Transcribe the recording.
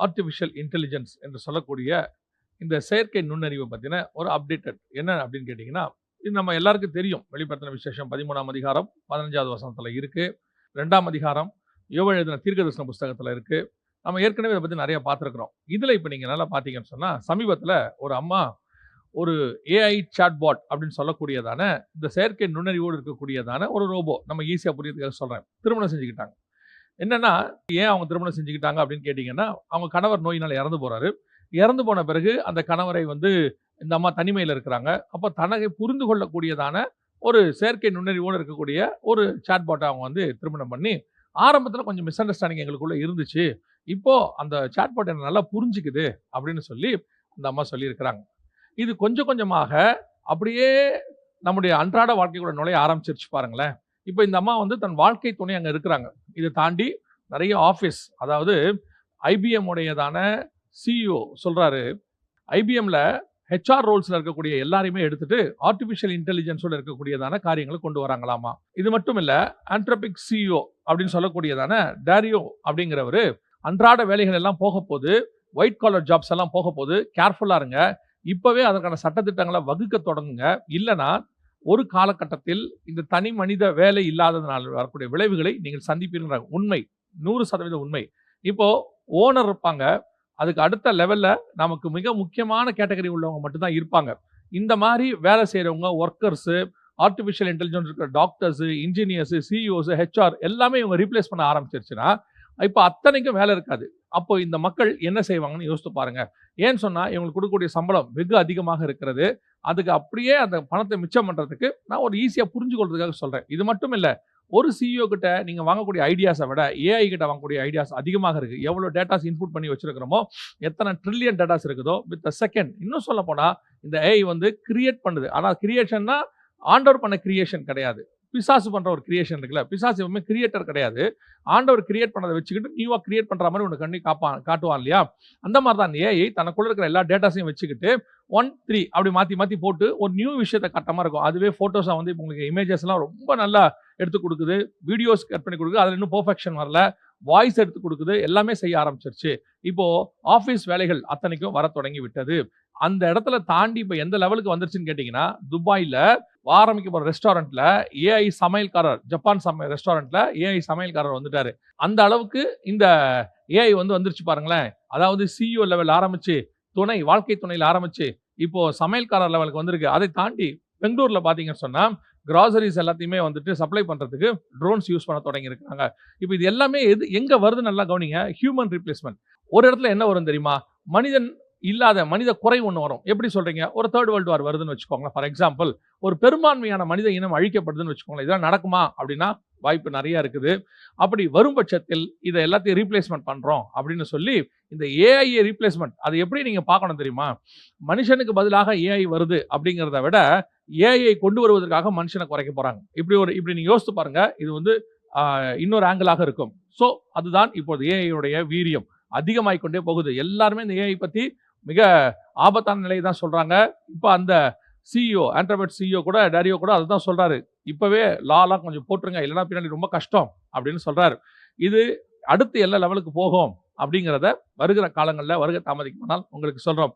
Artificial intelligence என்று சொல்லக்கூடிய இந்த செயற்கை நுண்ணறிவு பற்றின ஒரு அப்டேட்டட் என்ன அப்படின்னு கேட்டிங்கன்னா, இது நம்ம எல்லாருக்கும் தெரியும். வெளிப்படுத்தின விசேஷம் 13ஆம் அதிகாரம் 15வது வசனத்தில் இருக்கு. 2ஆம் அதிகாரம் யோவேல் எழுதின தீர்க்கதரிசன புஸ்தகத்தில் இருக்கு. நம்ம ஏற்கனவே இதை பற்றி நிறைய பார்த்துருக்குறோம். இதில் இப்போ நீங்கள் நல்லா பார்த்தீங்கன்னு சொன்னால், சமீபத்தில் ஒரு அம்மா ஒரு ஏஐ சாட்பாட் அப்படின்னு சொல்லக்கூடியதான இந்த செயற்கை நுண்ணறிவோடு இருக்கக்கூடியதான ஒரு ரோபோ, நம்ம ஈஸியாக புரியறதுக்காக சொல்கிறேன், திருமணம் செஞ்சுக்கிட்டாங்க. என்னன்னா, ஏன் அவங்க திருமணம் செஞ்சுக்கிட்டாங்க அப்படின்னு கேட்டிங்கன்னா, அவங்க கணவர் நோயினால் இறந்து போகிறாரு. இறந்து போன பிறகு அந்த கணவரை இந்த அம்மா தனிமையில் இருக்கிறாங்க. அப்போ தனக்கு புரிந்து கொள்ளக்கூடியதான ஒரு செயற்கை நுண்ணறிவோடு இருக்கக்கூடிய ஒரு சாட்பாட்டை அவங்க திருமணம் பண்ணி, ஆரம்பத்தில் கொஞ்சம் மிஸ் அண்டர்ஸ்டாண்டிங் எங்களுக்குள்ள இருந்துச்சு. இப்போ அந்த சாட்பாட் என்ன நல்லா புரிஞ்சுக்குது அப்படின்னு சொல்லி அந்த அம்மா சொல்லியிருக்கிறாங்க. இது கொஞ்சம் கொஞ்சமாக அப்படியே நம்முடைய அன்றாட வாழ்க்கைக்குள்ள நுழைய ஆரம்பிச்சிருச்சு பாருங்களேன். இப்போ இந்த அம்மா தன் வாழ்க்கை துணை அங்கே இருக்கிறாங்க. இதை தாண்டி நிறைய ஆஃபீஸ், அதாவது ஐபிஎம் உடையதான சிஇஓ சொல்றாரு, ஐபிஎம்ல ஹெச்ஆர் ரோல்ஸ்ல இருக்கக்கூடிய எல்லாரையுமே எடுத்துட்டு ஆர்டிஃபிஷியல் இன்டெலிஜென்ஸோட இருக்கக்கூடியதான காரியங்களை கொண்டு வராங்களாமா. இது மட்டும் இல்ல, ஆண்ட்ரோபிக் சிஇஓ அப்படின்னு சொல்லக்கூடியதான டேரியோ அப்படிங்கிறவரு அன்றாட வேலைகள் எல்லாம் போக போது, ஒயிட் காலர் ஜாப்ஸ் எல்லாம் போக போது, கேர்ஃபுல்லா இருங்க, இப்பவே அதற்கான சட்டத்திட்டங்களை வகுக்க தொடங்குங்க, இல்லைன்னா ஒரு காலகட்டத்தில் இந்த தனி மனித வேலை இல்லாததுனால வரக்கூடிய விளைவுகளை நீங்கள் சந்திப்பீர்கள். உண்மை, 100% உண்மை. இப்போ ஓனர் இருப்பாங்க, அதுக்கு அடுத்த லெவல்ல நமக்கு மிக முக்கியமான கேட்டகரி உள்ளவங்க மட்டும்தான் இருப்பாங்க. இந்த மாதிரி வேலை செய்யறவங்க, ஒர்க்கர்ஸ், ஆர்டிஃபிஷியல் இன்டெலிஜென்ஸ் இருக்கிற டாக்டர்ஸ், இன்ஜினியர்ஸ், சிஇஓஸ், ஹெச்ஆர் எல்லாமே இவங்க ரீப்ளேஸ் பண்ண ஆரம்பிச்சிருச்சுன்னா, இப்போ அத்தனைக்கும் வேலை இருக்காது. அப்போ இந்த மக்கள் என்ன செய்வாங்கன்னு யோசித்து பாருங்க. ஏன்னு சொன்னா, இவங்களுக்கு கொடுக்கக்கூடிய சம்பளம் வெகு அதிகமாக இருக்கிறது. அதுக்கு அப்படியே அந்த பணத்தை மிச்சம் பண்றதுக்கு நான் ஒரு ஈஸியா புரிஞ்சு கொள்றதுக்காக சொல்றேன். இது மட்டும் இல்ல, ஒரு சிஇஓ கிட்ட நீங்க வாங்கக்கூடிய ஐடியாஸை விட ஏஐ கிட்ட வாங்கக்கூடிய ஐடியாஸ் அதிகமாக இருக்கு. எவ்வளவு டேட்டாஸ் இன்புட் பண்ணி வச்சிருக்கிறோமோ, எத்தனை ட்ரில்லியன் டேட்டாஸ் இருக்குதோ வித் செகண்ட். இன்னும் சொல்ல போனா இந்த ஏஐ கிரியேட் பண்ணுது. ஆனா கிரியேஷன்னா ஆண்டவர் பண்ண கிரியேஷன் கிடையாது. பிசாசு பண்ற ஒரு கிரியேஷன் இருக்குல்ல, பிசாசு எப்பவுமே கிரியேட்டர் கிடையாது. ஆண்டவர் கிரியேட் பண்ணதை வச்சுக்கிட்டு நியூவா கிரியேட் பண்ற மாதிரி ஒன்று கண்ணி காட்டுவான் இல்லையா? அந்த மாதிரி தான் ஏஐ தனக்குள்ள இருக்கிற எல்லா டேட்டாஸையும் வச்சுக்கிட்டு 1 3 அப்படி மாத்தி போட்டு ஒரு நியூ விஷயத்தை காட்ட மாதிரி இருக்கும். அதுவே போட்டோஸா இப்போ உங்களுக்கு இமேஜஸ் எல்லாம் ரொம்ப நல்லா எடுத்து கொடுக்குது, வீடியோஸ் கட் பண்ணி கொடுக்குது, அதுல இன்னும் பெர்ஃபெக்ஷன் வரல, வாய்ஸ் எடுத்து கொடுக்குது, எல்லாமே செய்ய ஆரம்பிச்சிருச்சு. இப்போ ஆபீஸ் வேலைகள் அத்தனைக்கும் வர தொடங்கி விட்டது. அந்த இடத்துல தாண்டி இப்போ எந்த லெவலுக்கு வந்துருச்சுன்னு கேட்டீங்கன்னா, துபாயில ஆரம்பிக்க போற ரெஸ்டாரண்ட்ல ஏஐ சமையல்காரர், ஜப்பான் ரெஸ்டாரண்ட்ல ஏஐ சமையல்காரர் வந்துட்டாரு. அந்த அளவுக்கு இந்த ஏஐ வந்துருச்சு பாருங்களேன். அதாவது சிஇஓ லெவல் ஆரம்பிச்சு, வாழ்க்கை துணையில் ஆரம்பிச்சு, இப்போ சமையல்காரர் லெவலுக்கு வந்திருக்கு. அதை தாண்டி பெங்களூர்ல பாத்தீங்கன்னு சொன்னா, கிராசரிஸ் எல்லாத்தையுமே சப்ளை பண்றதுக்கு ட்ரோன்ஸ் யூஸ் பண்ண தொடங்கி இருக்காங்க. இப்போ இது எல்லாமே எங்க வருது நல்லா கவனிங்க. Human replacement. ஒரு இடத்துல என்ன வரும் தெரியுமா? மனித குறை ஒன்று வரும். எப்படி சொல்றீங்க? ஒரு தேர்ட் வேர்ல்டு வார் வருதுன்னு வச்சுக்கோங்களேன். ஃபார் எக்ஸாம்பிள், ஒரு பெரும்பான்மையான மனித இனம் அழிக்கப்படுதுன்னு வச்சுக்கோங்களேன். இதெல்லாம் நடக்குமா அப்படின்னா வாய்ப்பு நிறைய இருக்குது. அப்படி வரும் பட்சத்தில் இதை எல்லாத்தையும் ரீப்ளேஸ்மெண்ட் பண்றோம் அப்படின்னு சொல்லி இந்த ஏஐ ரீப்ளேஸ்மெண்ட், அது எப்படி நீங்க பார்க்கணும் தெரியுமா? மனுஷனுக்கு பதிலாக ஏஐ வருது அப்படிங்கிறத விட ஏஐ கொண்டு வருவதற்காக மனுஷனை குறைக்க போறாங்க. இப்படி நீங்க யோசித்து பாருங்க. இது இன்னொரு ஆங்கிளாக இருக்கும். ஸோ அதுதான் இப்போது ஏஐயுடைய வீரியம் அதிகமாகிக்கொண்டே போகுது. எல்லாருமே இந்த ஏஐ பத்தி மிக ஆபத்தான நிலையை தான் சொல்றாங்க. இப்போ அந்த சிஇஓ, ஆண்ட்ரோபிக் சிஇஓ கூட, டேரியோ கூட அதுதான் சொல்றாரு. இப்பவே லாலாம் கொஞ்சம் போட்டுருங்க, இல்லைன்னா பின்னாடி ரொம்ப கஷ்டம் அப்படின்னு சொல்றாரு. இது அடுத்து எல்லா லெவலுக்கு போகும் அப்படிங்கிறத வருகிற காலங்களில் தாமதிக்குமானால் உங்களுக்கு சொல்றோம்.